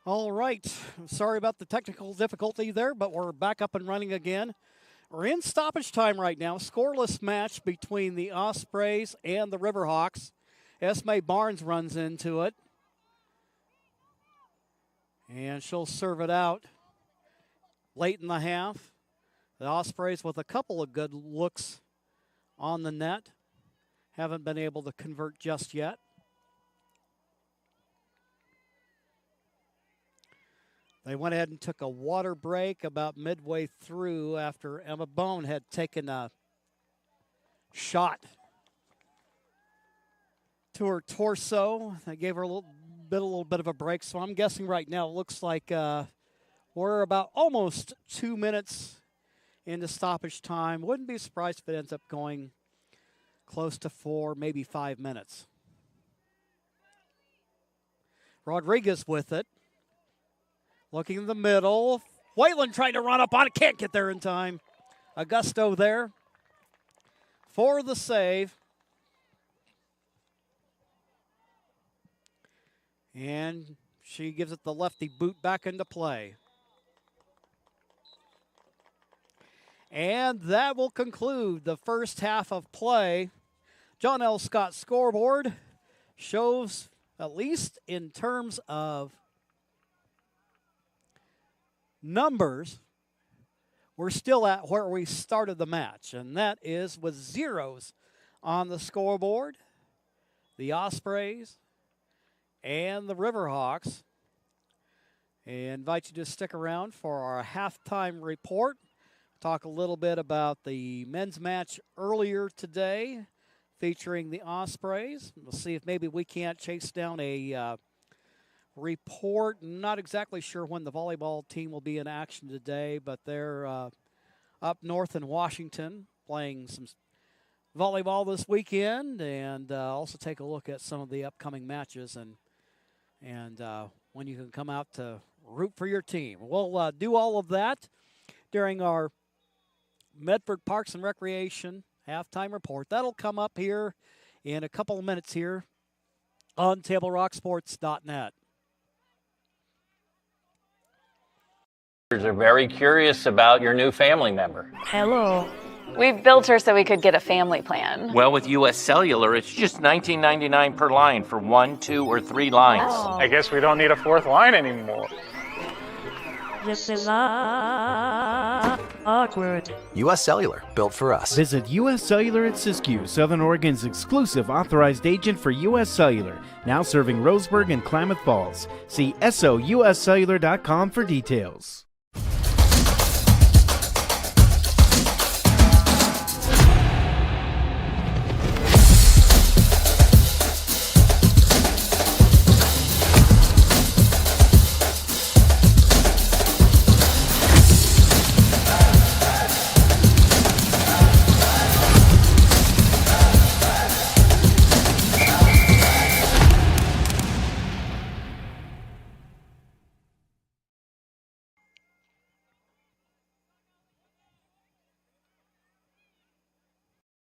All right. Sorry about the technical difficulty there, but we're back up and running again. We're in stoppage time right now. Scoreless match between the Ospreys and the Riverhawks. Esme Barnes runs into it. And she'll serve it out late in the half. The Ospreys with a couple of good looks on the net. Haven't been able to convert just yet. They went ahead and took a water break about midway through after Emma Bone had taken a shot to her torso. They gave her a little bit of a break. So I'm guessing right now it looks like we're about almost 2 minutes into stoppage time. Wouldn't be surprised if it ends up going close to 4, maybe 5 minutes. Rodriguez with it. Looking in the middle. Whalen trying to run up on it. Can't get there in time. Augusto there for the save. And she gives it the lefty boot back into play. And that will conclude the first half of play. John L. Scott's scoreboard shows, at least in terms of numbers, we're still at where we started the match, and that is with zeros on the scoreboard. The Ospreys and the Riverhawks. I invite you to stick around for our halftime report. Talk a little bit about the men's match earlier today featuring the Ospreys. We'll see if maybe we can't chase down a report. Not exactly sure when the volleyball team will be in action today, but they're up north in Washington playing some volleyball this weekend, and also take a look at some of the upcoming matches and when you can come out to root for your team. We'll do all of that during our Medford Parks and Recreation halftime report. That'll come up here in a couple of minutes here on TableRockSports.net. Are very curious about your new family member. Hello. We built her so we could get a family plan. Well, with U.S. Cellular, it's just $19.99 per line for 1, 2, or 3 lines. Oh. I guess we don't need a fourth line anymore. This is awkward. U.S. Cellular, built for us. Visit U.S. Cellular at Siskiyou, Southern Oregon's exclusive authorized agent for U.S. Cellular, now serving Roseburg and Klamath Falls. See SOUScellular.com for details.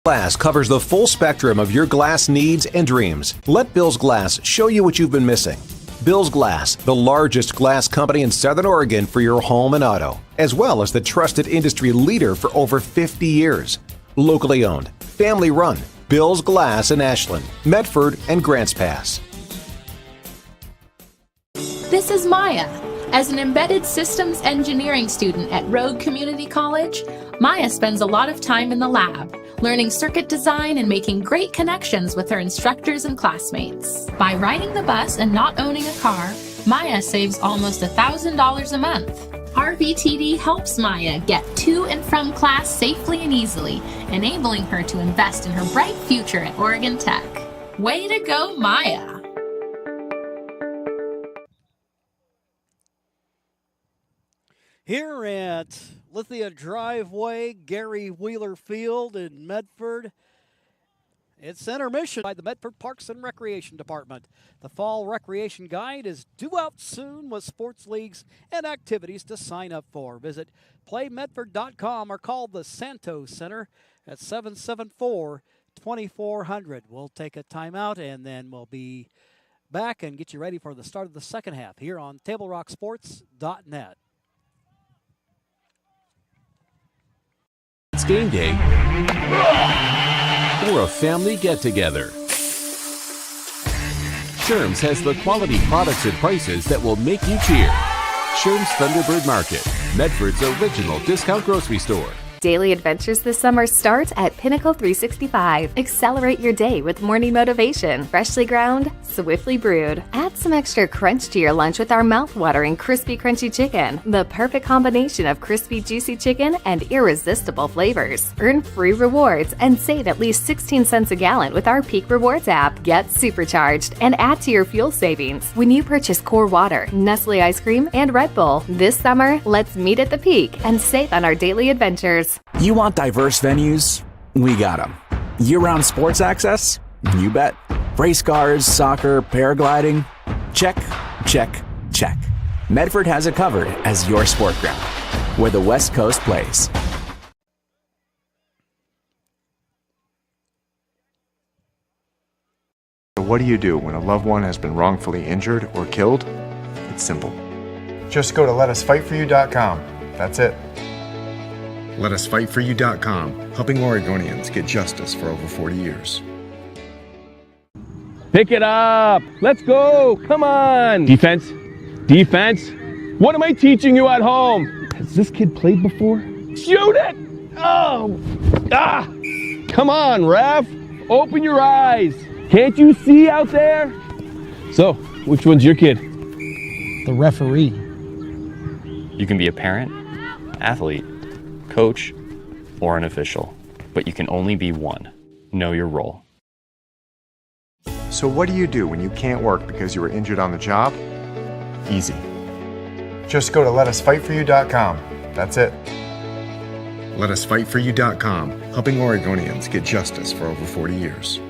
Glass covers the full spectrum of your glass needs and dreams. Let Bill's Glass show you what you've been missing. Bill's Glass, the largest glass company in Southern Oregon for your home and auto, as well as the trusted industry leader for over 50 years. Locally owned, family run, Bill's Glass in Ashland, Medford, and Grants Pass. This is Maya. As an embedded systems engineering student at Rogue Community College, Maya spends a lot of time in the lab, learning circuit design and making great connections with her instructors and classmates. By riding the bus and not owning a car, Maya saves almost $1,000 a month. RVTD helps Maya get to and from class safely and easily, enabling her to invest in her bright future at Oregon Tech. Way to go, Maya! Here at Lithia Driveway, Gary Wheeler Field in Medford, it's intermission by the Medford Parks and Recreation Department. The Fall Recreation Guide is due out soon with sports leagues and activities to sign up for. Visit playmedford.com or call the Santos Center at 774-2400. We'll take a timeout and then we'll be back and get you ready for the start of the second half here on TableRockSports.net. It's game day or a family get-together. Sherm's has the quality products and prices that will make you cheer. Sherm's Thunderbird Market, Medford's original discount grocery store. Daily adventures this summer start at Pinnacle 365. Accelerate your day with morning motivation. Freshly ground, swiftly brewed. Add some extra crunch to your lunch with our mouth-watering crispy crunchy chicken. The perfect combination of crispy juicy chicken and irresistible flavors. Earn free rewards and save at least 16 cents a gallon with our Peak Rewards app. Get supercharged and add to your fuel savings when you purchase Core Water, Nestle ice cream, and Red Bull. This summer, let's meet at the Peak and save on our daily adventures. You want diverse venues? We got them. Year-round sports access? You bet. Race cars, soccer, paragliding? Check, check, check. Medford has it covered as your sport ground, where the West Coast plays. So what do you do when a loved one has been wrongfully injured or killed? It's simple. Just go to letusfightforyou.com. That's it. LetUsFightForYou.com, helping Oregonians get justice for over 40 years. Pick it up. Let's go. Come on. Defense. Defense. What am I teaching you at home? Has this kid played before? Shoot it. Oh. Ah. Come on, ref. Open your eyes. Can't you see out there? So, which one's your kid? The referee. You can be a parent, athlete, coach, or an official, but you can only be one. Know your role. So what do you do when you can't work because you were injured on the job? Easy. Just go to LetUsFightForYou.com. That's it. LetUsFightForYou.com, helping Oregonians get justice for over 40 years.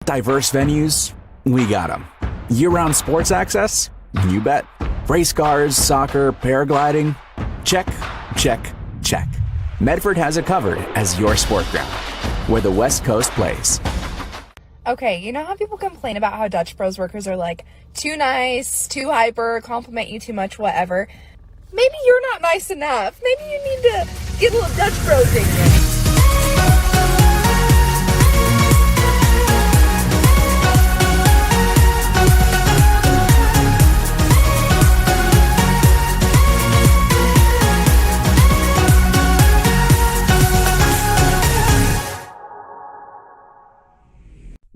Diverse venues? We got them. Year-round sports access? You bet. Race cars, soccer, paragliding? Check, check, check. Medford has it covered as your sport ground, where the West Coast plays. Okay, you know how people complain about how Dutch Bros workers are like too nice, too hyper, compliment you too much, whatever? Maybe you're not nice enough. Maybe you need to get a little Dutch Bros in you.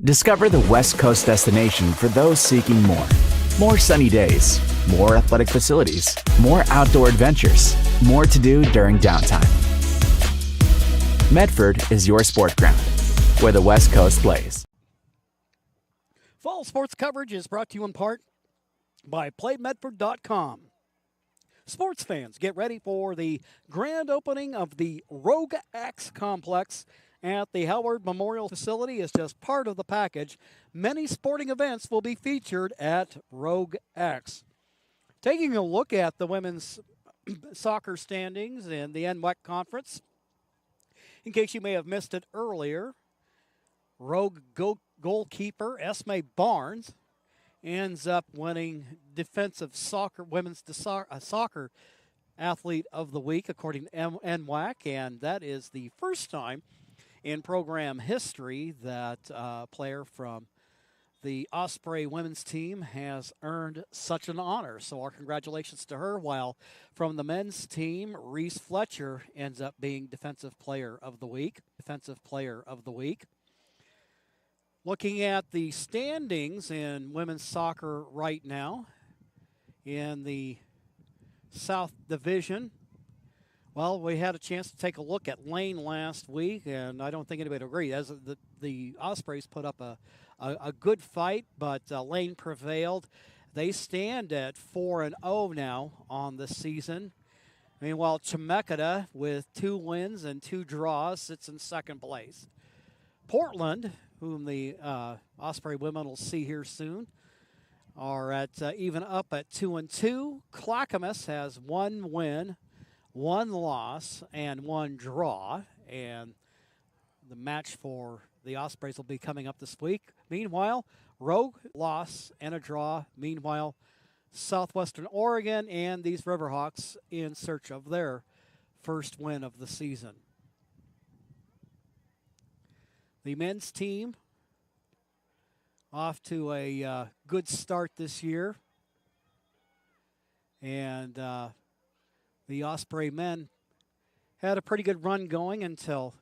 Discover the West Coast destination for those seeking more. More sunny days, more athletic facilities, more outdoor adventures, more to do during downtime. Medford is your sport ground, where the West Coast plays. Fall sports coverage is brought to you in part by PlayMedford.com. Sports fans, get ready for the grand opening of the Rogue X Complex at the Howard Memorial Facility. Is just part of the package. Many sporting events will be featured at Rogue X. Taking a look at the women's soccer standings in the NWEC Conference, in case you may have missed it earlier, Rogue goalkeeper Esme Barnes ends up winning women's soccer athlete of the week, according to NWAC, and that is the first time in program history that a player from the Osprey women's team has earned such an honor. So our congratulations to her, while from the men's team, Reese Fletcher ends up being Defensive Player of the Week. Looking at the standings in women's soccer right now in the South Division, well, we had a chance to take a look at Lane last week, and I don't think anybody would agree. As the Ospreys put up a good fight, but Lane prevailed. They stand at 4-0 now on the season. Meanwhile, Chemeketa, with 2 wins and 2 draws, sits in second place. Portland, whom the Osprey women will see here soon, are at even up at 2-2. Clackamas has 1 win, 1 loss, and 1 draw, and the match for the Ospreys will be coming up this week. Meanwhile, Rogue loss and a draw. Meanwhile, Southwestern Oregon and these Riverhawks in search of their first win of the season. The men's team off to a good start this year. And the Osprey men had a pretty good run going until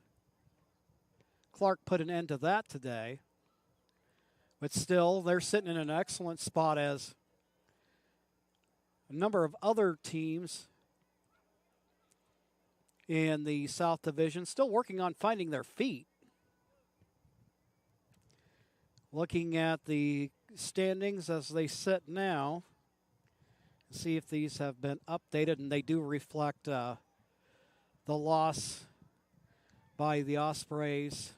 Clark put an end to that today. But still, they're sitting in an excellent spot as a number of other teams in the South Division still working on finding their feet. Looking at the standings as they sit now, see if these have been updated, and they do reflect the loss by the Ospreys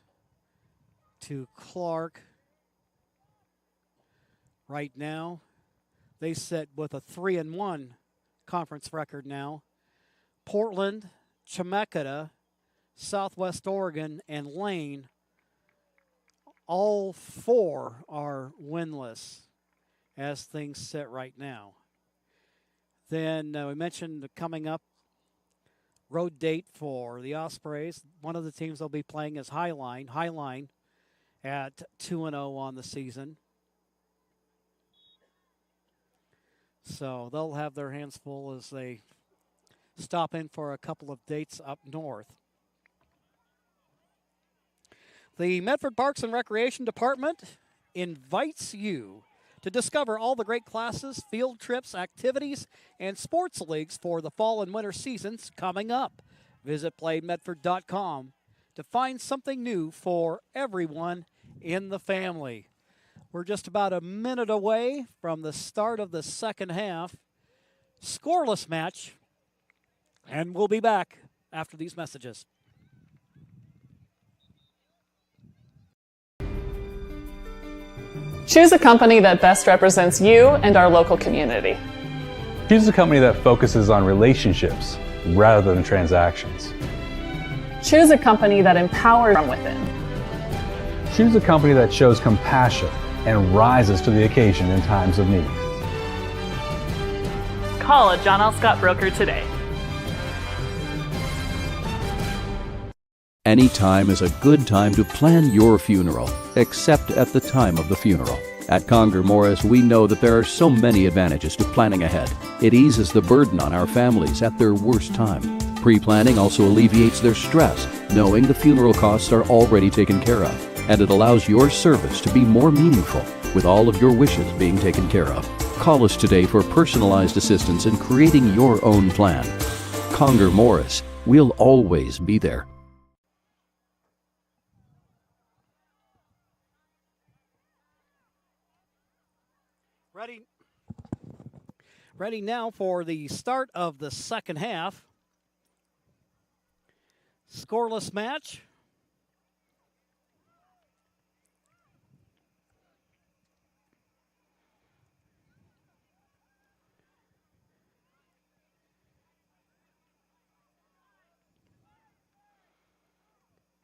to Clark. Right now, they sit with a 3-1 conference record now. Portland, Chemeketa, Southwest Oregon, and Lane, all four are winless as things sit right now. Then we mentioned coming up road date for the Ospreys. One of the teams they'll be playing is Highline. Highline at 2-0 on the season. So they'll have their hands full as they stop in for a couple of dates up north. The Medford Parks and Recreation Department invites you to discover all the great classes, field trips, activities, and sports leagues for the fall and winter seasons coming up. Visit playmedford.com to find something new for everyone in the family. We're just about a minute away from the start of the second half. Scoreless match, and we'll be back after these messages. Choose a company that best represents you and our local community. Choose a company that focuses on relationships rather than transactions. Choose a company that empowers from within. Choose a company that shows compassion and rises to the occasion in times of need. Call a John L. Scott broker today. Any time is a good time to plan your funeral, except at the time of the funeral. At Conger Morris, we know that there are so many advantages to planning ahead. It eases the burden on our families at their worst time. Pre-planning also alleviates their stress, knowing the funeral costs are already taken care of. And it allows your service to be more meaningful, with all of your wishes being taken care of. Call us today for personalized assistance in creating your own plan. Conger Morris, we'll always be there. Ready now for the start of the second half. Scoreless match.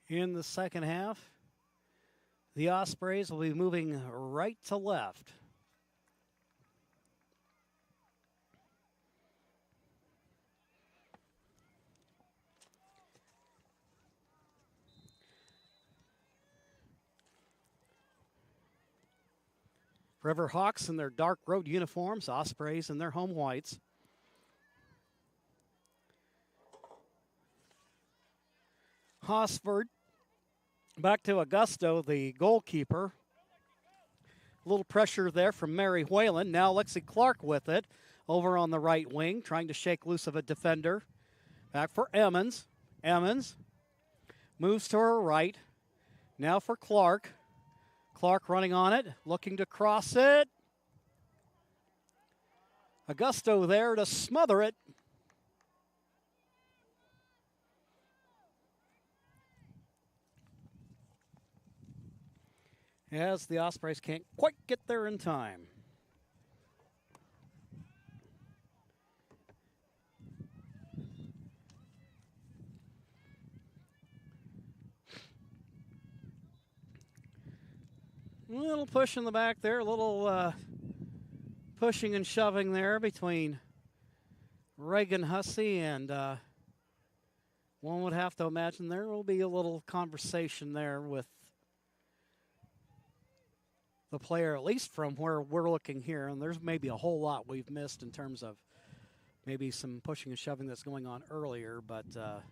In the second half, the Ospreys will be moving right to left. Riverhawks in their dark road uniforms, Ospreys in their home whites. Hosford back to Augusto, the goalkeeper. A little pressure there from Mary Whalen. Now Lexi Clark with it over on the right wing, trying to shake loose of a defender. Back for Emmons. Emmons moves to her right. Now for Clark. Clark running on it, looking to cross it. Augusto there to smother it. As the Ospreys can't quite get there in time. A little push in the back there, a little pushing and shoving there between Reagan Hussey and one would have to imagine there will be a little conversation there with the player, at least from where we're looking here. And there's maybe a whole lot we've missed in terms of maybe some pushing and shoving that's going on earlier, but a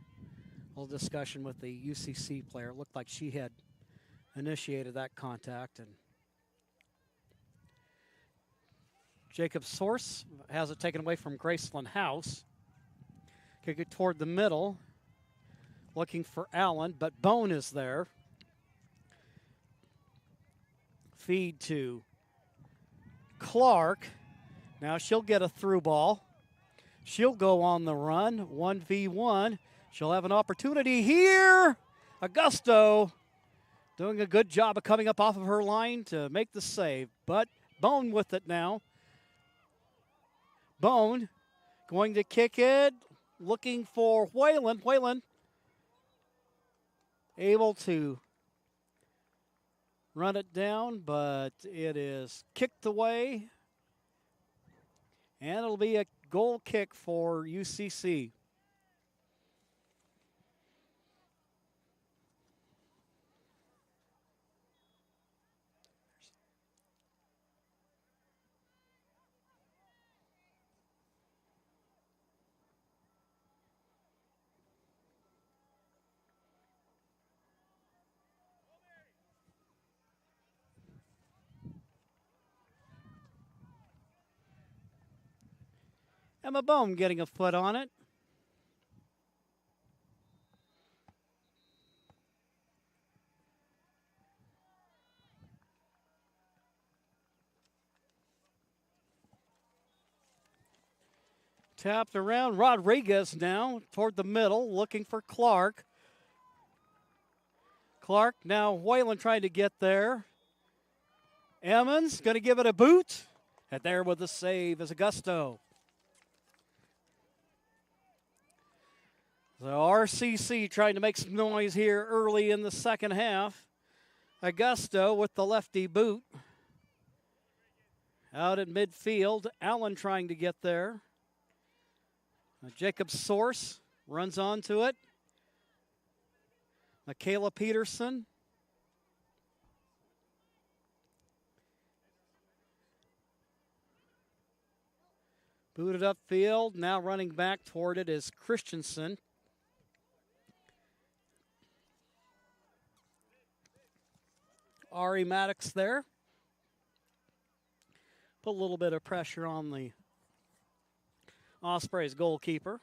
little discussion with the UCC player. It looked like she had initiated that contact. And Jacob Source has it taken away from Graceland House. Kick it toward the middle, looking for Allen, but Bone is there. Feed to Clark. Now she'll get a through ball. She'll go on the run, 1v1. She'll have an opportunity here. Augusto doing a good job of coming up off of her line to make the save, but Bone with it now. Bone going to kick it, looking for Whalen. Whalen able to run it down, but it is kicked away. And it'll be a goal kick for UCC. Emma Bone getting a foot on it. Tapped around. Rodriguez now toward the middle, looking for Clark. Clark now Whalen trying to get there. Emmons going to give it a boot. And there with the save is Augusto. So RCC trying to make some noise here early in the second half. Augusto with the lefty boot. Out at midfield, Allen trying to get there. Jacob Source runs onto it. Michaela Peterson. Booted upfield, now running back toward it is Christensen. Ari Maddox there. Put a little bit of pressure on the Ospreys goalkeeper.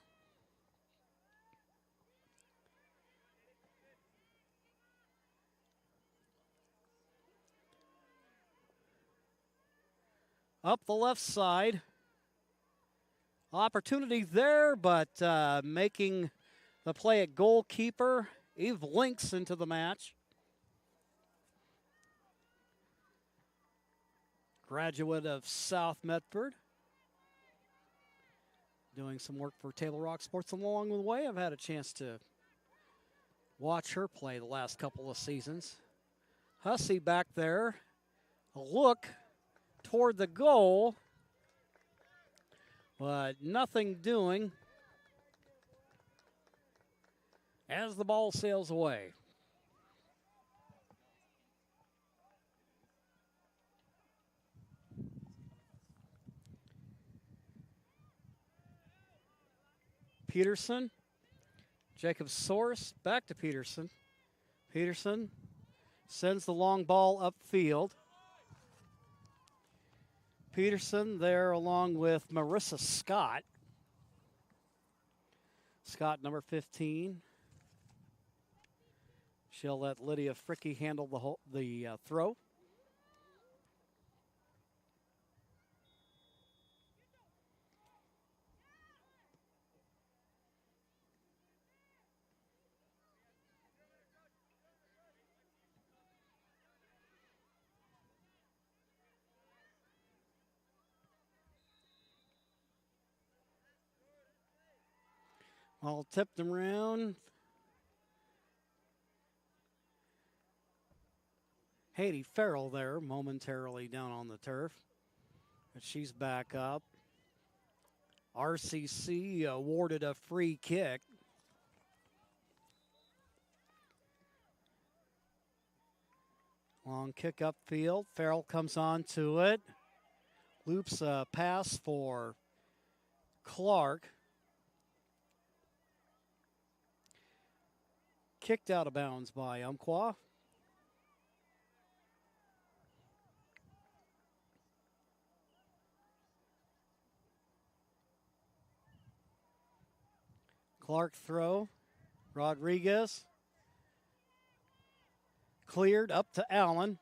Up the left side. Opportunity there, but making the play at goalkeeper. Eve Links into the match. Graduate of South Medford. Doing some work for Table Rock Sports along the way. I've had a chance to watch her play the last couple of seasons. Hussey back there. A look toward the goal, but nothing doing as the ball sails away. Peterson, Jacob Source, back to Peterson. Peterson sends the long ball upfield. Peterson there along with Marissa Scott. Scott, number 15. She'll let Lydia Fricky handle the throw. All tipped around. Haiti Farrell there momentarily down on the turf. But she's back up. RCC awarded a free kick. Long kick upfield. Farrell comes on to it. Loops a pass for Clark. Kicked out of bounds by Umpqua. Clark throw. Rodriguez. Cleared up to Allen.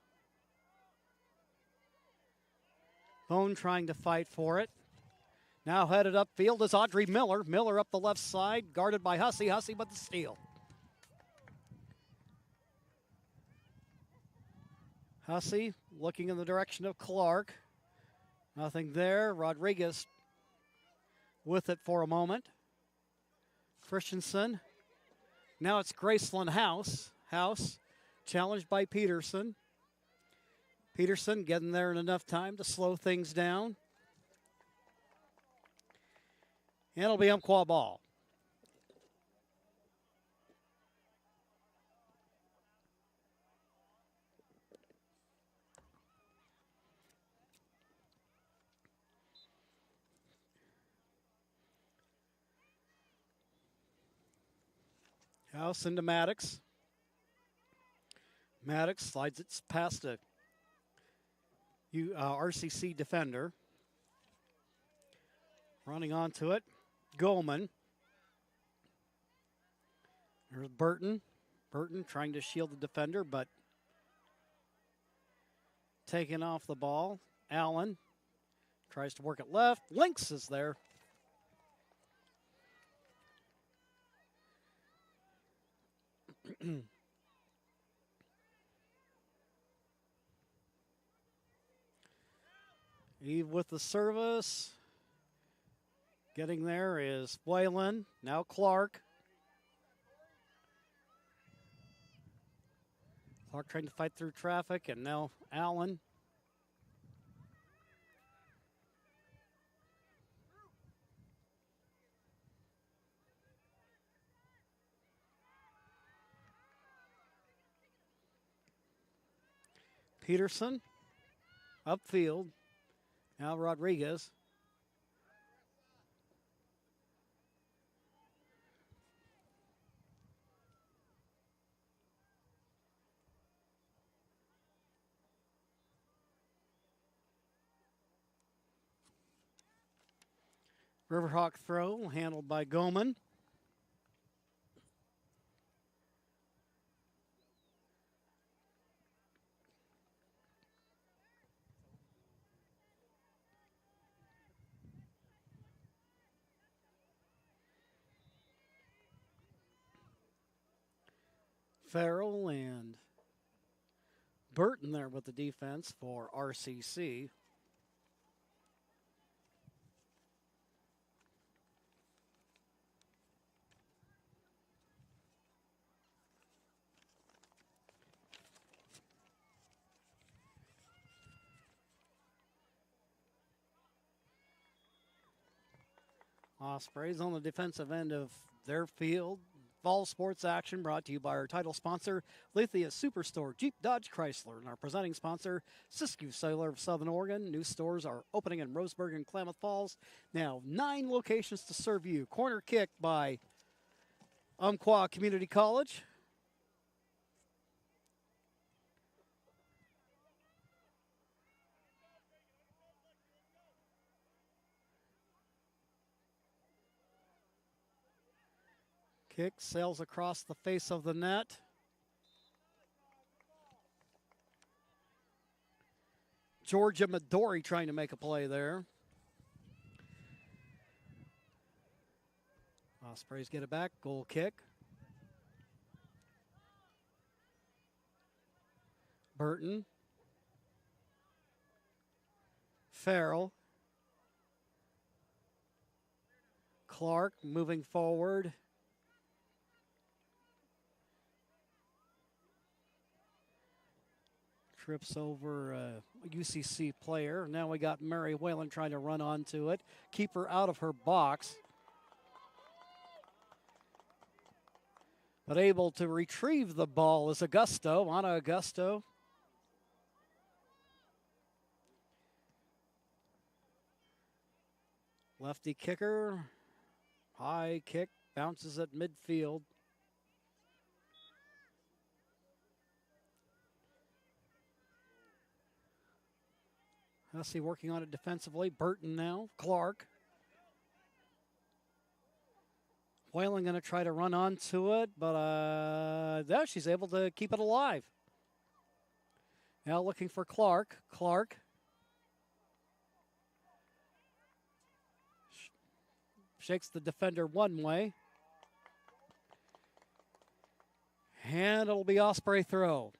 Bone trying to fight for it. Now headed upfield is Audrey Miller. Miller up the left side, guarded by Hussey. Hussey with the steal. Hussey looking in the direction of Clark. Nothing there. Rodriguez with it for a moment. Christensen. Now it's Graceland House. House challenged by Peterson. Peterson getting there in enough time to slow things down. And it'll be Umpqua ball. House into Maddox. Maddox slides it past a RCC defender. Running onto it, Goldman. There's Burton. Burton trying to shield the defender, but taking off the ball. Allen tries to work it left. Lynx is there. Eve with the service. Getting there is Whalen. Now Clark. Clark trying to fight through traffic, and now Allen. Peterson. Upfield. Now Rodriguez. Riverhawk throw handled by Goman. Farrell and Burton there with the defense for RCC. Ospreys on the defensive end of their field. Fall sports action brought to you by our title sponsor, Lithia Superstore, Jeep Dodge Chrysler, and our presenting sponsor, Siskiyou Cellular of Southern Oregon. New stores are opening in Roseburg and Klamath Falls. Now 9 locations to serve you. Corner kick by Umpqua Community College. Kick sails across the face of the net. Georgia Midori trying to make a play there. Ospreys get it back. Goal kick. Burton. Farrell. Clark moving forward. Trips over a UCC player. Now we got Mary Whalen trying to run onto it, keep her out of her box. But able to retrieve the ball is Augusto, Anna Augusto. Lefty kicker, high kick, bounces at midfield. Hussey working on it defensively. Burton now, Clark. Whalen going to try to run onto it, but there she's able to keep it alive. Now looking for Clark. Clark. Shakes the defender one way. And it'll be Osprey throw.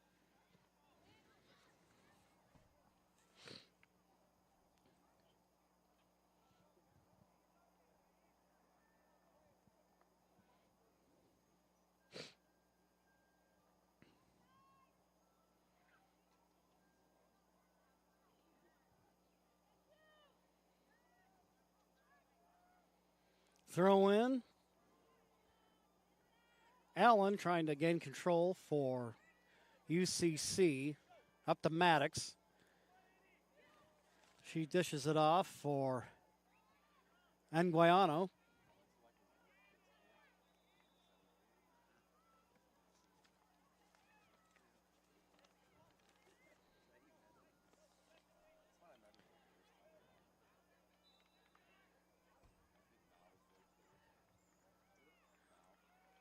Throw in. Allen trying to gain control for UCC. Up to Maddox. She dishes it off for Anguiano.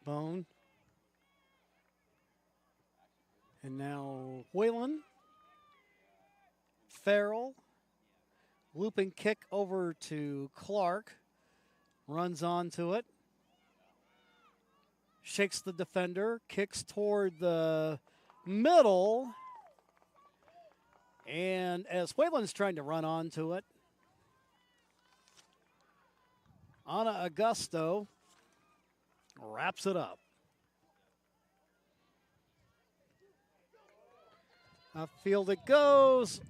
Bone. And now Whalen. Farrell. Looping kick over to Clark. Runs onto it. Shakes the defender. Kicks toward the middle. And as Whalen's trying to run onto it, Anna Augusto wraps it up. Upfield it goes.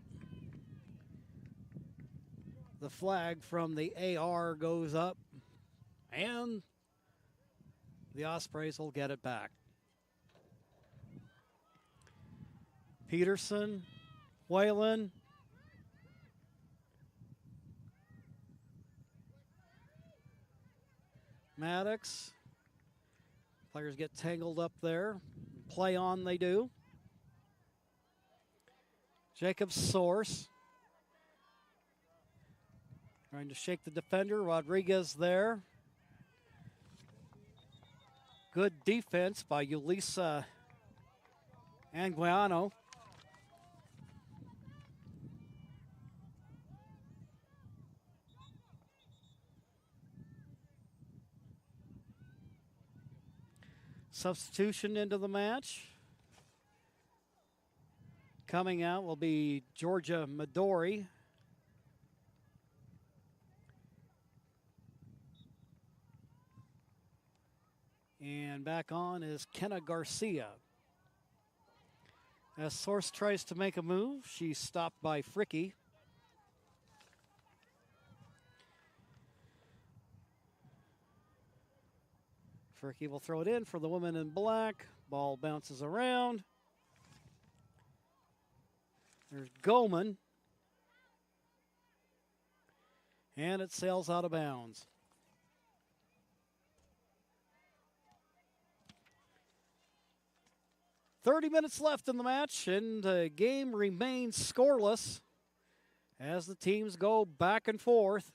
The flag from the AR goes up, and the Ospreys will get it back. Peterson, Whalen, Maddox. Players get tangled up there. Play on they do. Jacob Source. Trying to shake the defender. Rodriguez there. Good defense by Yulisa Anguiano. Substitution into the match. Coming out will be Georgia Midori. And back on is Kenna Garcia. As Source tries to make a move, she's stopped by Fricky. Fricky will throw it in for the woman in black. Ball bounces around. There's Goldman. And it sails out of bounds. .30 minutes left in the match, and the game remains scoreless as the teams go back and forth.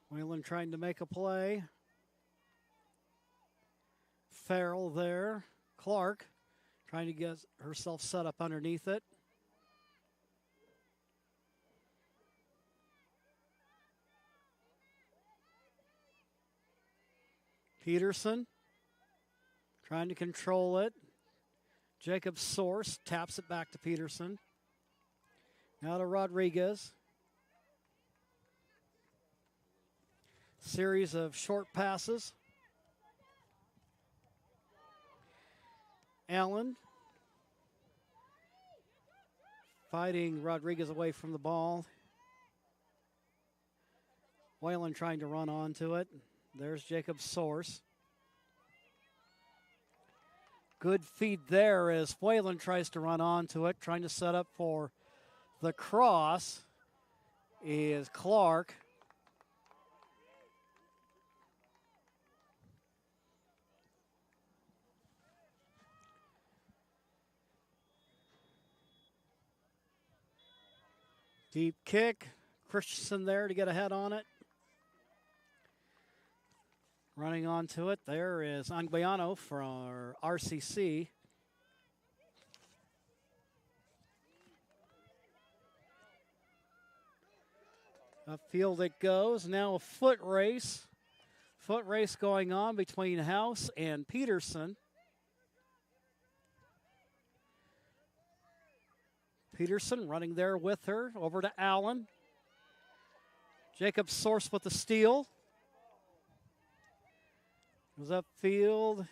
Whalen trying to make a play. Farrell there. Clark trying to get herself set up underneath it. Peterson trying to control it. Jacob Source taps it back to Peterson. Now to Rodriguez. Series of short passes. Allen fighting Rodriguez away from the ball. Whalen trying to run onto it. There's Jacob Source. Good feed there as Whalen tries to run onto it, trying to set up for the cross is Clark. Deep kick. Christensen there to get ahead on it. Running onto it, there is Umpqua for RCC. Upfield it goes. Now a foot race. Foot race going on between House and Peterson. Peterson running there with her. Over to Allen. Jacob Source with the steal. Goes upfield.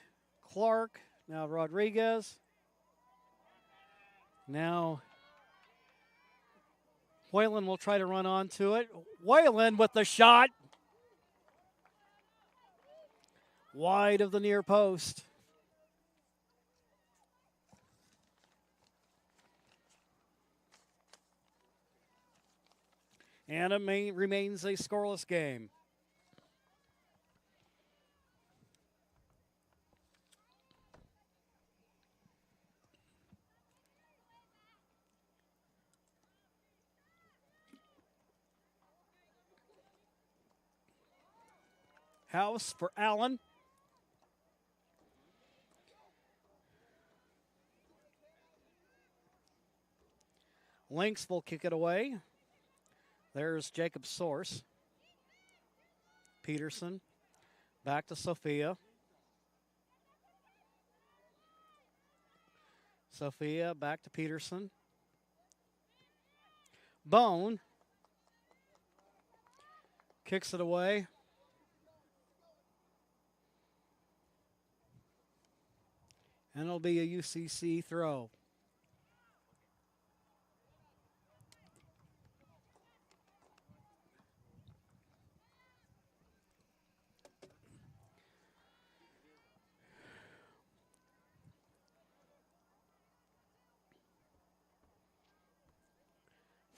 Clark. Now Rodriguez. Now Whalen will try to run onto it. Whalen with the shot. Wide of the near post. And it remains a scoreless game. House for Allen. Lynx will kick it away. There's Jacob Source. Peterson. Back to Sophia. Sophia back to Peterson. Bone. Kicks it away. And it'll be a UCC throw.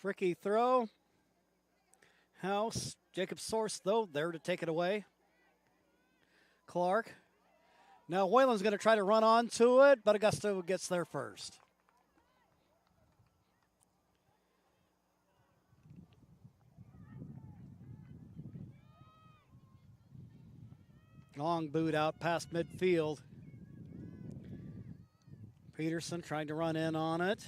Fricky throw. House. Jacob Source, though, there to take it away. Clark. Now Whalen's going to try to run onto it, but Augusto gets there first. Long boot out past midfield. Peterson trying to run in on it.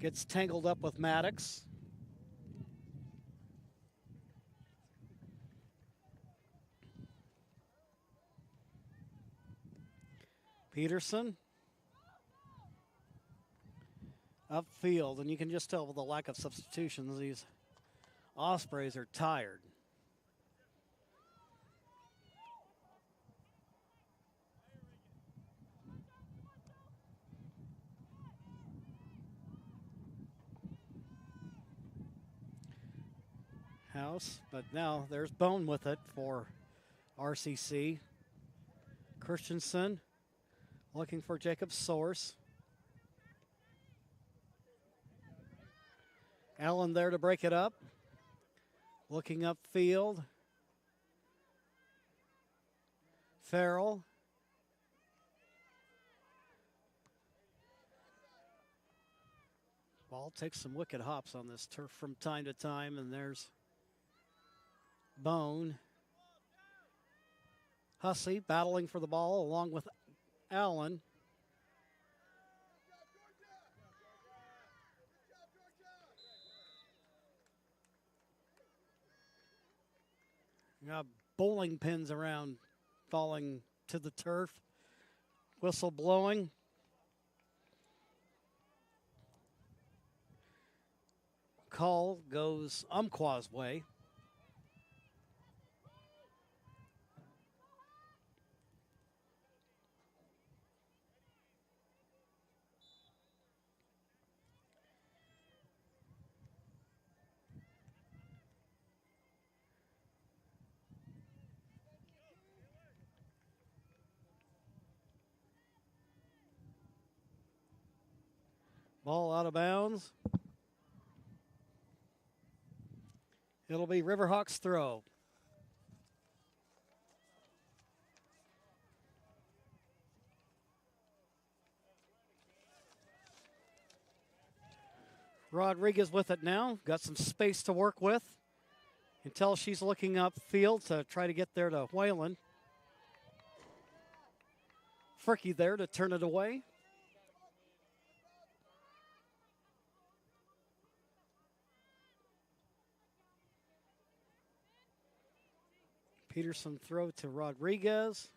Gets tangled up with Maddox. Peterson. Upfield, and you can just tell with the lack of substitutions, these Ospreys are tired. House, but now there's Bone with it for RCC. Christensen looking for Jacob Source. Allen there to break it up. Looking upfield. Farrell. Ball takes some wicked hops on this turf from time to time, and there's Bone. Hussey battling for the ball along with Allen. Now bowling pins around, falling to the turf. Whistle blowing. Call goes Umpqua's way. Ball out of bounds. It'll be Riverhawks throw. Rodriguez with it now. Got some space to work with. You can tell she's looking upfield to try to get there to Whalen. Fricky there to turn it away. Peterson throw to Rodriguez.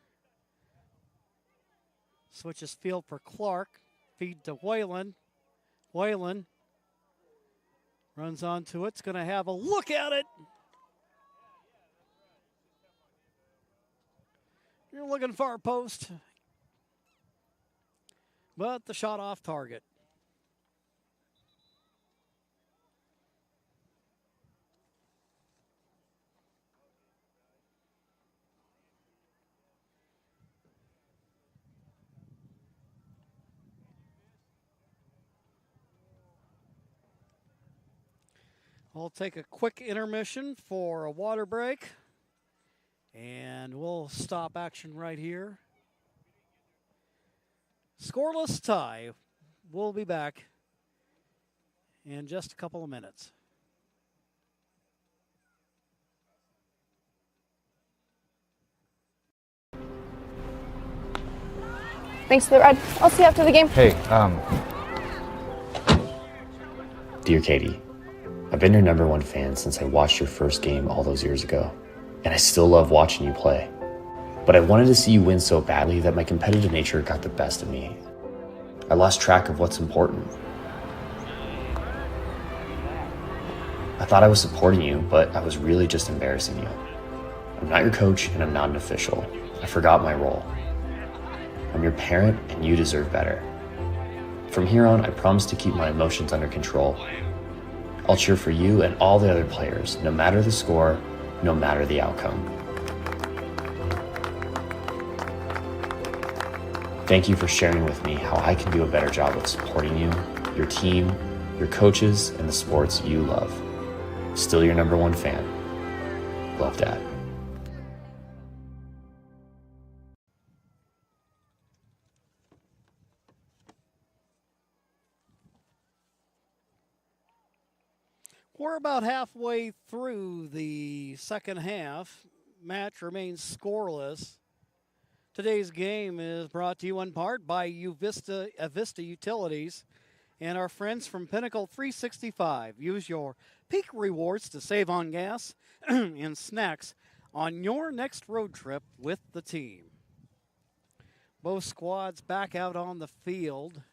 Switches field for Clark. Feed to Whalen. Whalen runs onto it. It's going to have a look at it. You're looking far post. But the shot off target. We'll take a quick intermission for a water break, and we'll stop action right here. Scoreless tie. We'll be back in just a couple of minutes. Thanks for the ride. I'll see you after the game. Hey, Dear Katie, I've been your #1 fan since I watched your first game all those years ago, and I still love watching you play. But I wanted to see you win so badly that my competitive nature got the best of me. I lost track of what's important. I thought I was supporting you, but I was really just embarrassing you. I'm not your coach, and I'm not an official. I forgot my role. I'm your parent, and you deserve better. From here on, I promise to keep my emotions under control. I'll cheer for you and all the other players, no matter the score, no matter the outcome. Thank you for sharing with me how I can do a better job of supporting you, your team, your coaches, and the sports you love. Still your #1 fan. Love, Dad. We're about halfway through the second half. Match remains scoreless. Today's game is brought to you in part by Avista Utilities and our friends from Pinnacle 365. Use your peak rewards to save on gas and snacks on your next road trip with the team. Both squads back out on the field.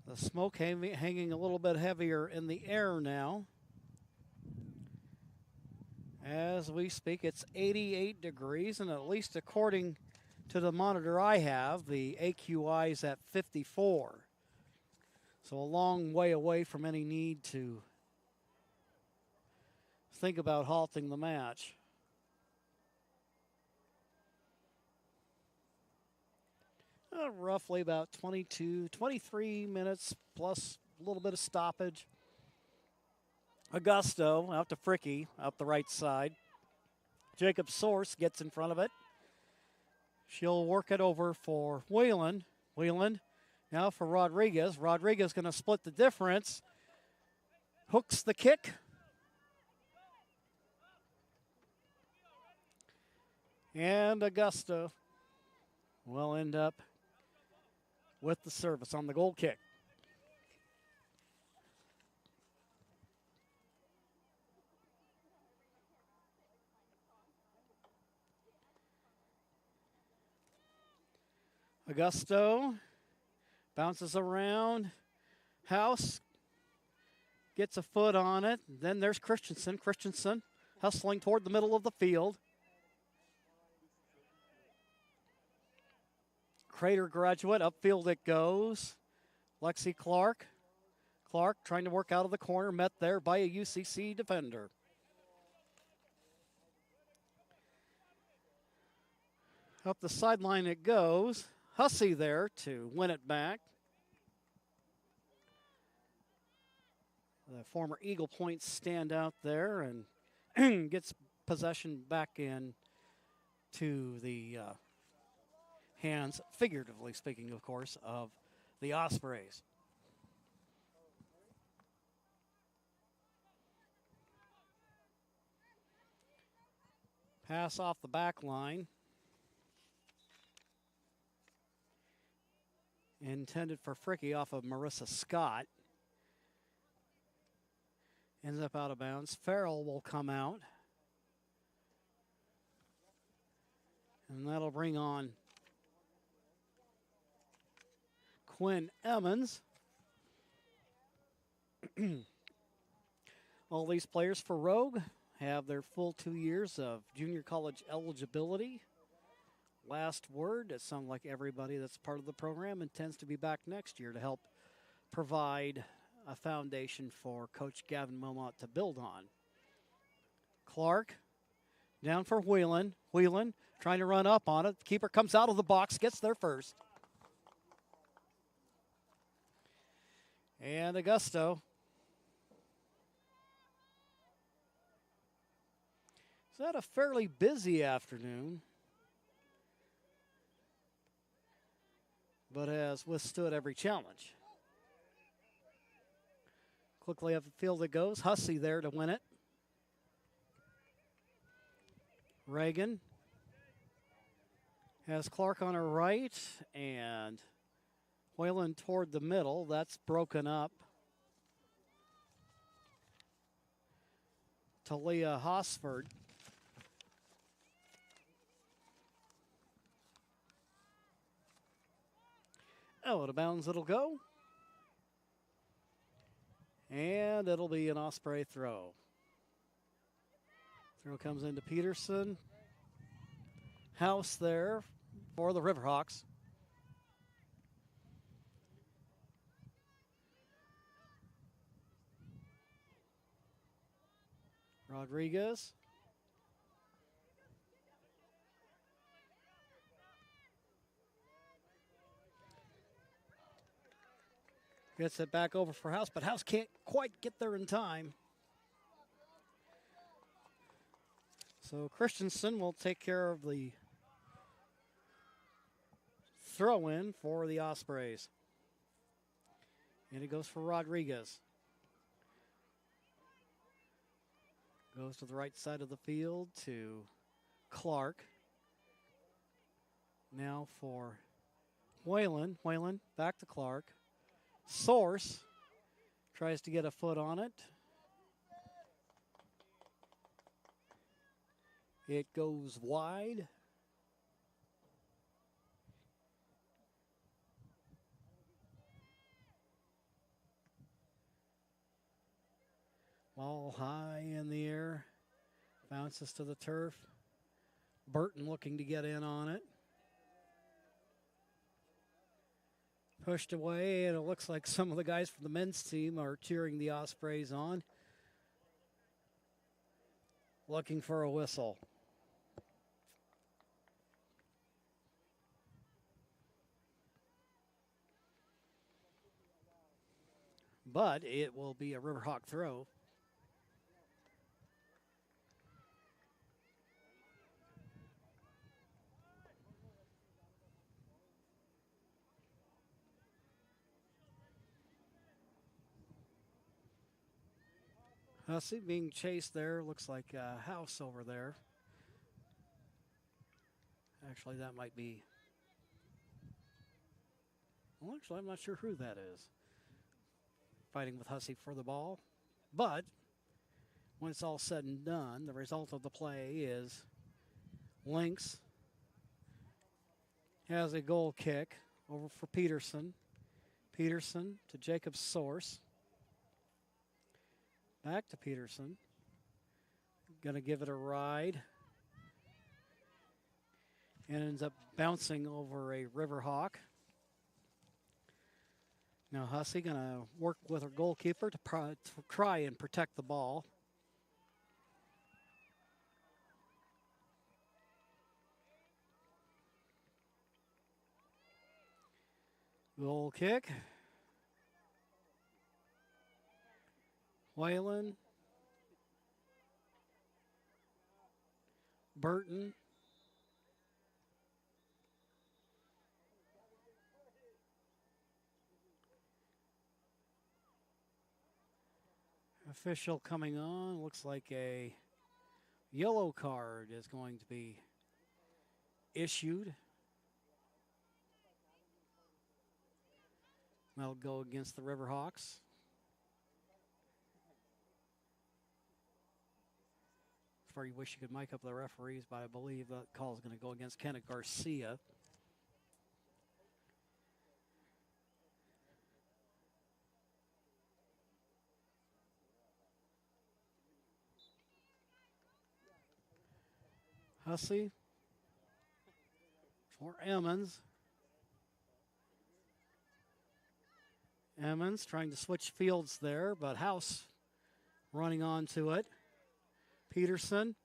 The smoke hanging a little bit heavier in the air now. As we speak, it's 88 degrees, and at least according to the monitor I have, the AQI is at 54. So a long way away from any need to think about halting the match. Roughly about 23 minutes plus a little bit of stoppage. Augusto out to Fricky, out the right side. Jacob Source gets in front of it. She'll work it over for Whalen. Whalen now for Rodriguez. Rodriguez going to split the difference. Hooks the kick. And Augusto will end up with the service on the goal kick. Augusto bounces around. House gets a foot on it. Then there's Christensen. Christensen hustling toward the middle of the field. Crater graduate, upfield it goes. Lexi Clark. Clark trying to work out of the corner, met there by a UCC defender. Up the sideline it goes. Hussey there to win it back. The former Eagle Point standout there and gets possession back in to the hands, figuratively speaking, of course, of the Ospreys. Pass off the back line. Intended for Fricky off of Marissa Scott. Ends up out of bounds. Farrell will come out. And that'll bring on Quinn Emmons. All these players for Rogue have their full 2 years of junior college eligibility. Last word, it sounds like everybody that's part of the program intends to be back next year to help provide a foundation for Coach Gavin Wilmot to build on. Clark down for Whelan. Whelan trying to run up on it. The keeper comes out of the box, gets there first. And Augusto. It's had a fairly busy afternoon, but has withstood every challenge. Quickly up the field it goes. Hussey there to win it. Reagan has Clark on her right and Whalen toward the middle. That's broken up. Talia Hosford. Out of bounds it'll go. And it'll be an Osprey throw. Throw comes into Peterson. House there for the Riverhawks. Rodriguez. Gets it back over for House, but House can't quite get there in time. So Christensen will take care of the throw-in for the Ospreys. And it goes for Rodriguez. Goes to the right side of the field to Clark. Now for Whalen. Whalen back to Clark. Source tries to get a foot on it. It goes wide. Ball high in the air. Bounces to the turf. Burton looking to get in on it. Pushed away, and it looks like some of the guys from the men's team are cheering the Ospreys on. Looking for a whistle. But it will be a Riverhawk throw. Hussey being chased there. Looks like a House over there. Actually, that might be... Well, actually, I'm not sure who that is. Fighting with Hussey for the ball. But when it's all said and done, the result of the play is Lynx has a goal kick over for Peterson. Peterson to Jacob Source. Back to Peterson. Going to give it a ride. And ends up bouncing over a Riverhawk. Now Hussey going to work with her goalkeeper to try and protect the ball. Goal kick. Whalen. Burton. Official coming on. Looks like a yellow card is going to be issued. That'll go against the Riverhawks. Far you wish you could mic up the referees, but I believe that call is going to go against Kenneth Garcia. Hussey for Emmons. Emmons trying to switch fields there, but House running onto it. Peterson.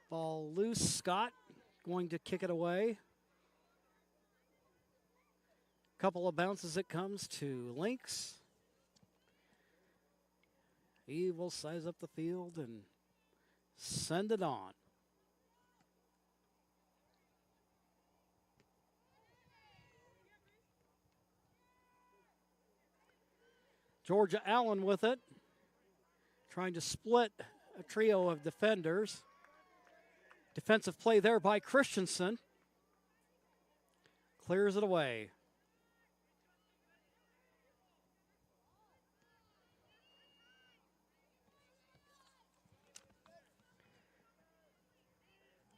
Ball loose. Scott going to kick it away. Couple of bounces it comes to Lynx. He will size up the field and send it on. Georgia Allen with it, trying to split a trio of defenders. Defensive play there by Christensen. Clears it away.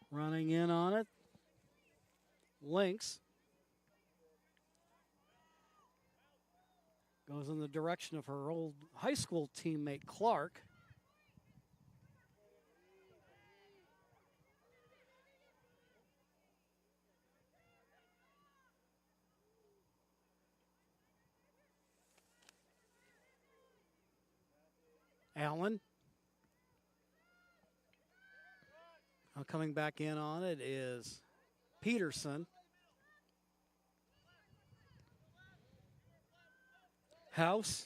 Running in on it. Lynx. Goes in the direction of her old high school teammate, Clark. Allen. Now coming back in on it is Peterson. House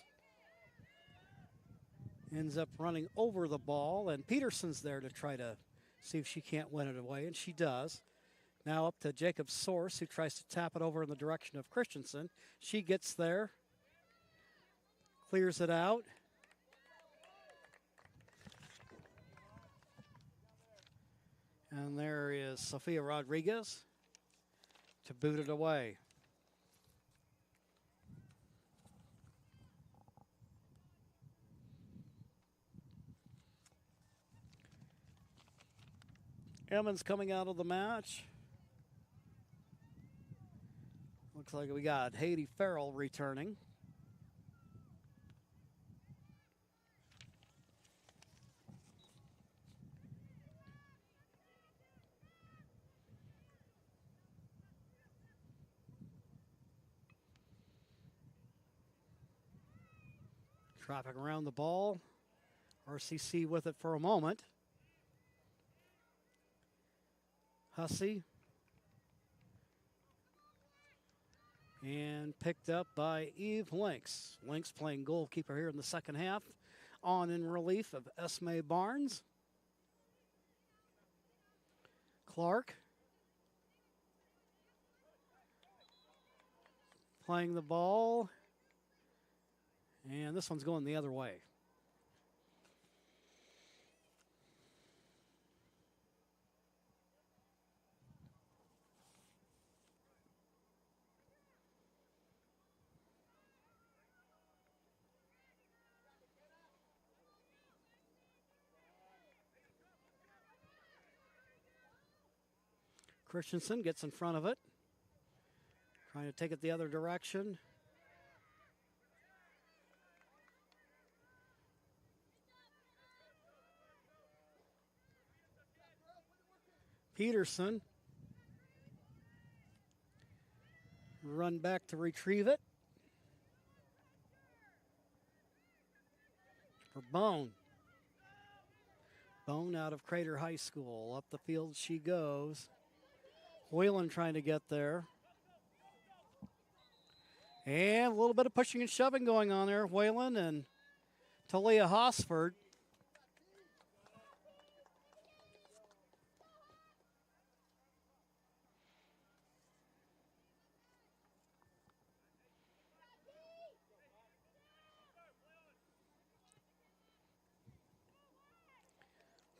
ends up running over the ball, and Peterson's there to try to see if she can't win it away, and she does. Now up to Jacob Source, who tries to tap it over in the direction of Christensen. She gets there, clears it out. And there is Sophia Rodriguez to boot it away. Emmons coming out of the match. Looks like we got Haiti Farrell returning. Traffic around the ball. RCC with it for a moment. Hussey. And picked up by Eve Lynx. Lynx playing goalkeeper here in the second half. On in relief of Esme Barnes. Clark. Playing the ball. And this one's going the other way. Christensen gets in front of it, trying to take it the other direction. Peterson. Run back to retrieve it. For Bone. Bone out of Crater High School. Up the field she goes. Whalen trying to get there. And a little bit of pushing and shoving going on there. Whalen and Talia Hosford.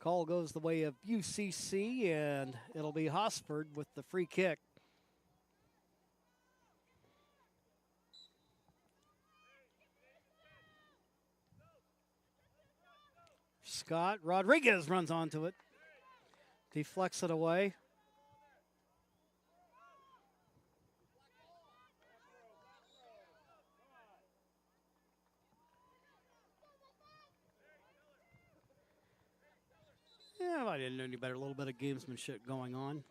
Call goes the way of UCC, and it'll be Hosford with the free kick. Scott Rodriguez runs onto it, deflects it away. Yeah, I didn't know any better. A little bit of gamesmanship going on.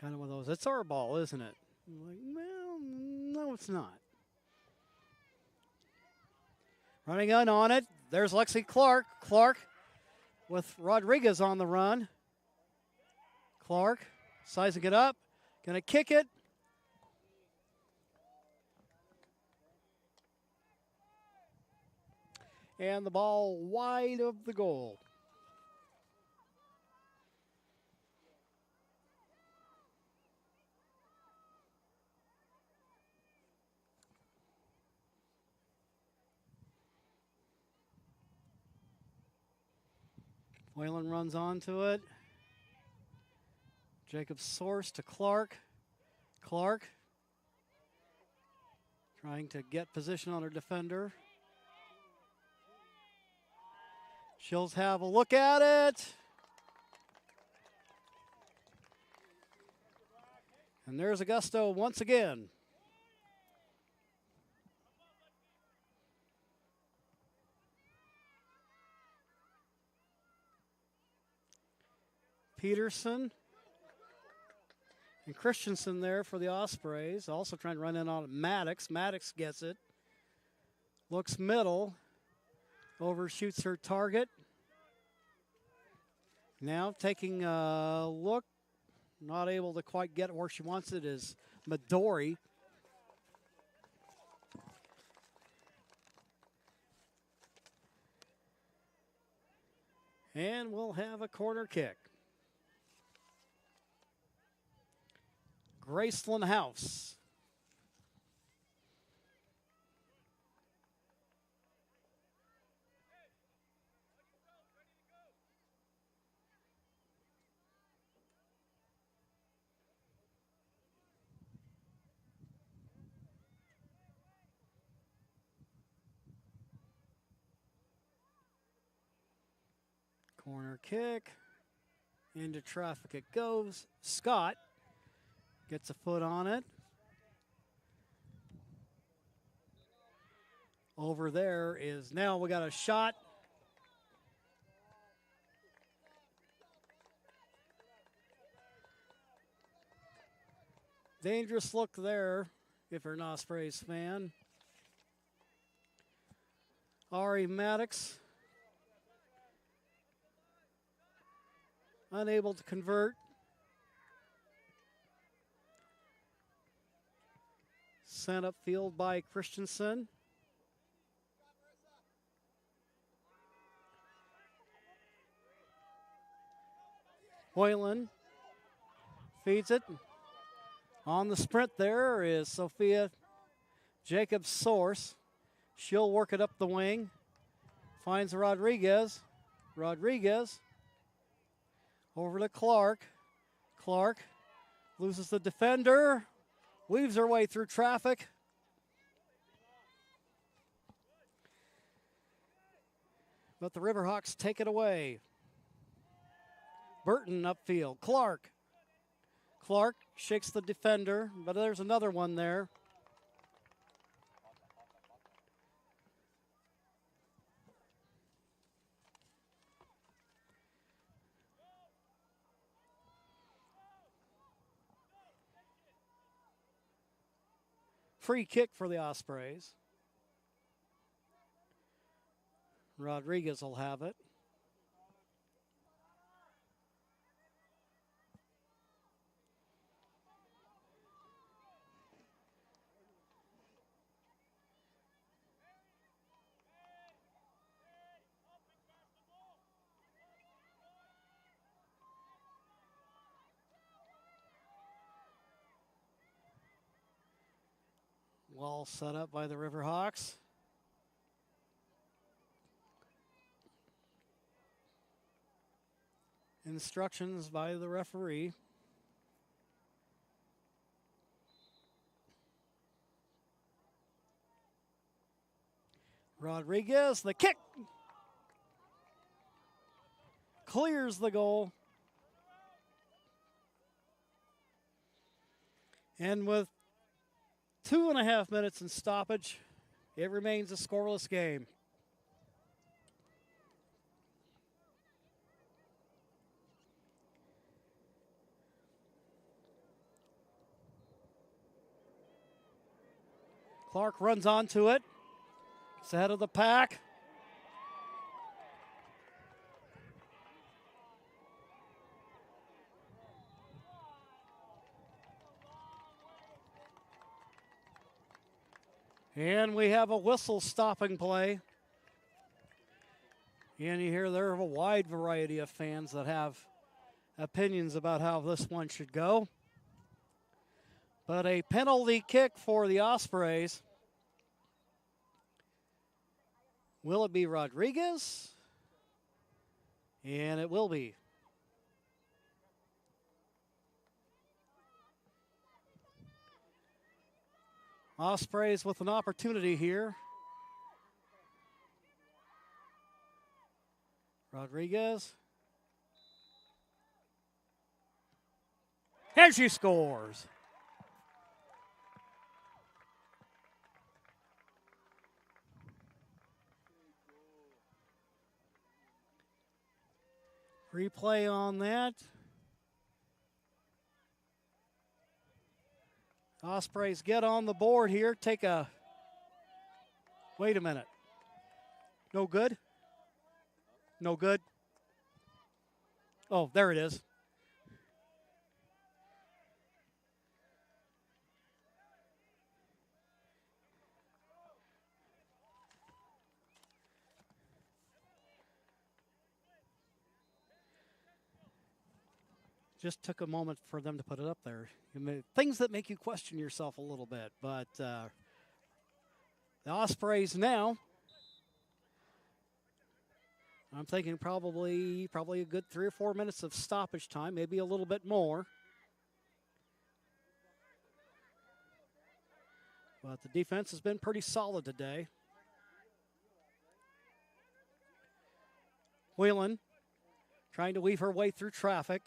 Kind of one of those, it's our ball, isn't it? I'm like, well, no, it's not. Running in on it. There's Lexi Clark. Clark with Rodriguez on the run. Clark sizing it up. Gonna kick it. And the ball wide of the goal. Whalen runs onto it. Jacob Source to Clark. Clark trying to get position on her defender. She'll have a look at it. And there's Augusto once again. Peterson and Christensen there for the Ospreys. Also trying to run in on Maddox. Maddox gets it. Looks middle. Overshoots her target. Now taking a look. Not able to quite get where she wants it is Midori. And we'll have a corner kick. Graceland House. Corner kick. Into traffic it goes. Scott gets a foot on it. Over there is now we got a shot. Dangerous look there if you're an Ospreys fan. Ari Maddox unable to convert. Sent upfield by Christensen. Hoyland feeds it. On the sprint there is Sophia Jacobs Source. She'll work it up the wing. Finds Rodriguez. Rodriguez over to Clark. Clark loses the defender. weaves her way through traffic. But the Riverhawks take it away. Burton upfield. Clark. Clark shakes the defender, but there's another one there. Free kick for the Ospreys. Rodriguez will have it. Well set up by the Riverhawks. Instructions by the referee. Rodriguez, the kick. Clears the goal. And with 2.5 minutes in stoppage, it remains a scoreless game. Clark runs onto it. It's ahead of the pack. And we have a whistle stopping play. And you hear there are a wide variety of fans that have opinions about how this one should go. But a penalty kick for the Ospreys. Will it be Rodriguez? And it will be. Ospreys with an opportunity here. Rodriguez. And she scores. Replay on that. Ospreys get on the board here. Take a, wait a minute. No good? No good? Oh, there it is. Just took a moment for them to put it up there. Things that make you question yourself a little bit. But the Ospreys now, I'm thinking probably a good 3 or 4 minutes of stoppage time, maybe a little bit more. But the defense has been pretty solid today. Whelan trying to weave her way through traffic.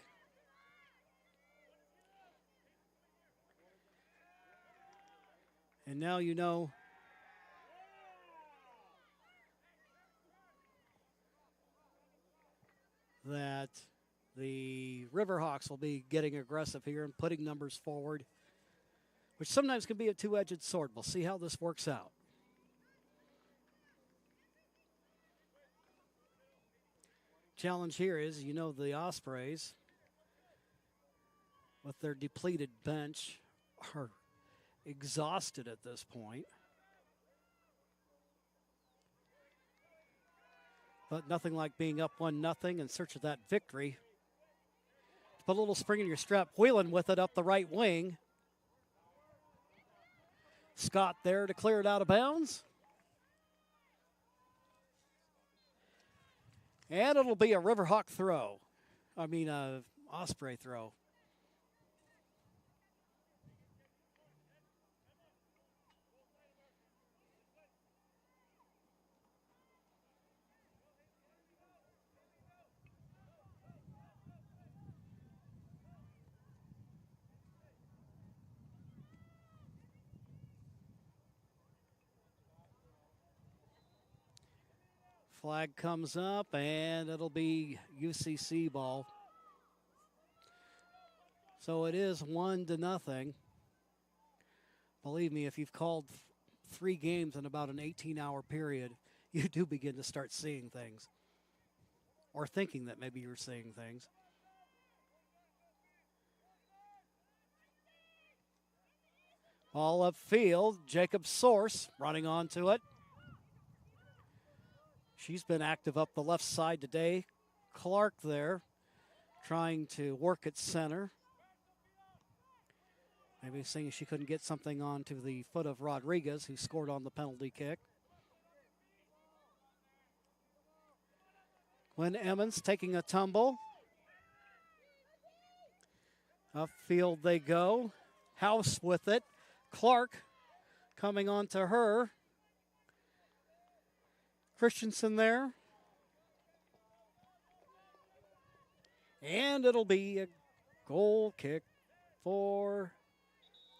And now you know that the Riverhawks will be getting aggressive here and putting numbers forward, which sometimes can be a two-edged sword. We'll see how this works out. Challenge here is, you know, the Ospreys, with their depleted bench, are exhausted at this point. But nothing like being up 1-0 in search of that victory. Put a little spring in your step. Whelan with it up the right wing. Scott there to clear it out of bounds. And it'll be a Riverhawk throw. I mean, Osprey throw. Flag comes up, and it'll be UCC ball. So it is 1-0. Believe me, if you've called 3 games in about an 18-hour period, you do begin to start seeing things, or thinking that maybe you're seeing things. Ball upfield, Jacob Source running onto it. She's been active up the left side today. Clark there trying to work at center. Maybe seeing she couldn't get something onto the foot of Rodriguez, who scored on the penalty kick. Gwen Emmons taking a tumble. Upfield they go. House with it. Clark coming on to her. Christensen there. And it'll be a goal kick for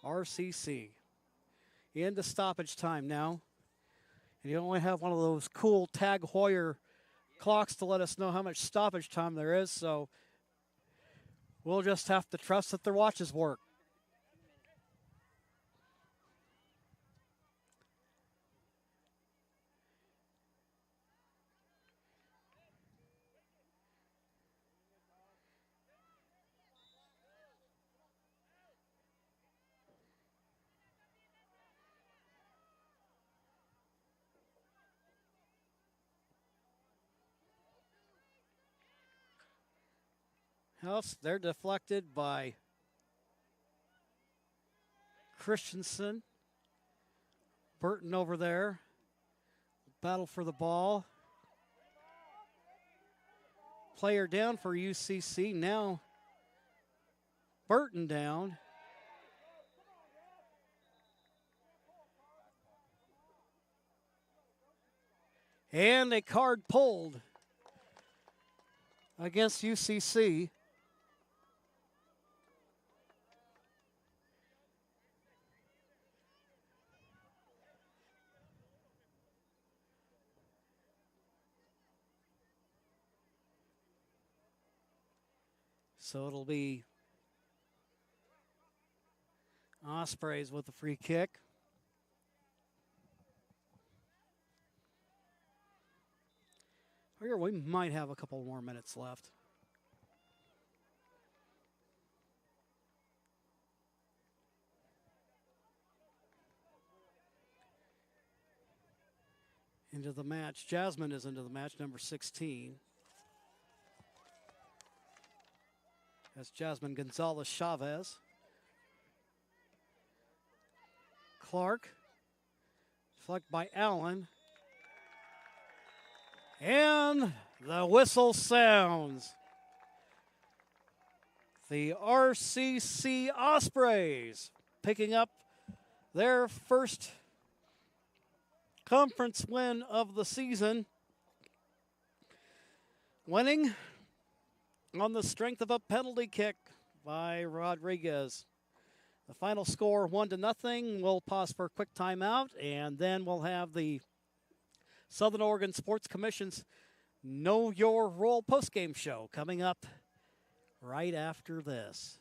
RCC. Into stoppage time now. And you only have one of those cool Tag Heuer clocks to let us know how much stoppage time there is, so we'll just have to trust that their watches work. House, they're deflected by Christensen. Burton over there. Battle for the ball. Player down for UCC. Now Burton down. And a card pulled against UCC. So it'll be Ospreys with the free kick. Here we might have a couple more minutes left. Into the match. Jasmine is into the match, number 16. That's Jasmine Gonzalez Chavez. Clark. Flecked by Allen. And the whistle sounds. The RCC Ospreys picking up their first conference win of the season. Winning on the strength of a penalty kick by Rodriguez. The final score 1-0. We'll pause for a quick timeout, and then we'll have the Southern Oregon Sports Commission's Know Your Role postgame show coming up right after this.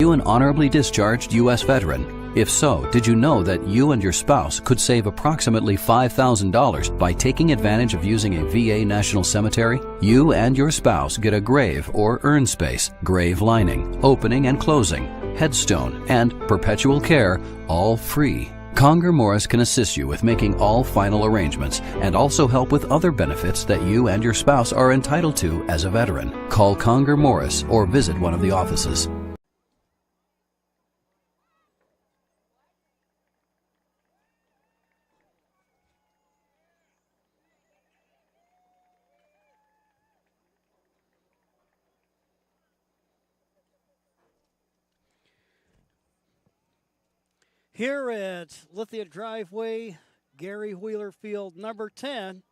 You an honorably discharged U.S. veteran? If so, did you know that you and your spouse could save approximately $5,000 by taking advantage of using a VA National Cemetery? You and your spouse get a grave or urn space, grave lining, opening and closing, headstone, and perpetual care, all free. Conger Morris can assist you with making all final arrangements and also help with other benefits that you and your spouse are entitled to as a veteran. Call Conger Morris or visit one of the offices. Here at Lithia Driveway, Gary Wheeler Field, number 10.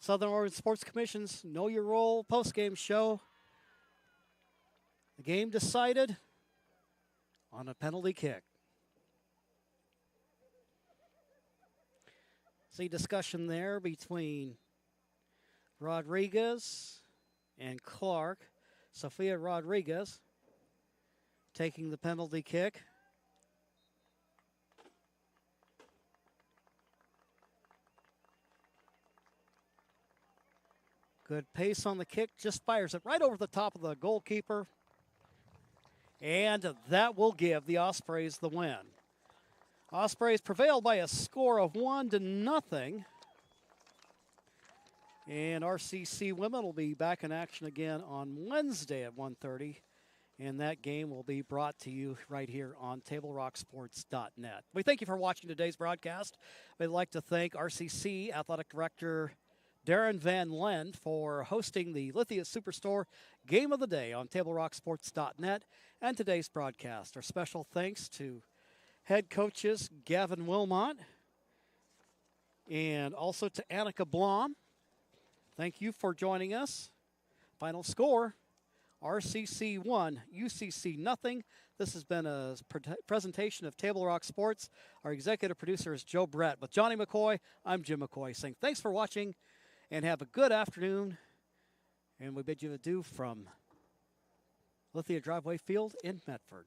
Southern Oregon Sports Commission's Know Your Role postgame show. The game decided on a penalty kick. See discussion there between Rodriguez and Clark. Sophia Rodriguez taking the penalty kick. Good pace on the kick, just fires it right over the top of the goalkeeper. And that will give the Ospreys the win. Ospreys prevailed by a score of 1-0. And RCC women will be back in action again on Wednesday at 1:30. And that game will be brought to you right here on TableRockSports.net. We thank you for watching today's broadcast. We'd like to thank RCC Athletic Director Darren Van Lent for hosting the Lithia Superstore Game of the Day on TableRockSports.net and today's broadcast. Our special thanks to head coaches Gavin Wilmot and also to Annika Blom. Thank you for joining us. Final score, RCC 1, UCC nothing. This has been a presentation of Table Rock Sports. Our executive producer is Joe Brett. With Johnny McCoy, I'm Jim McCoy saying thanks for watching and have a good afternoon. And we bid you adieu from Lithia Driveway Field in Medford.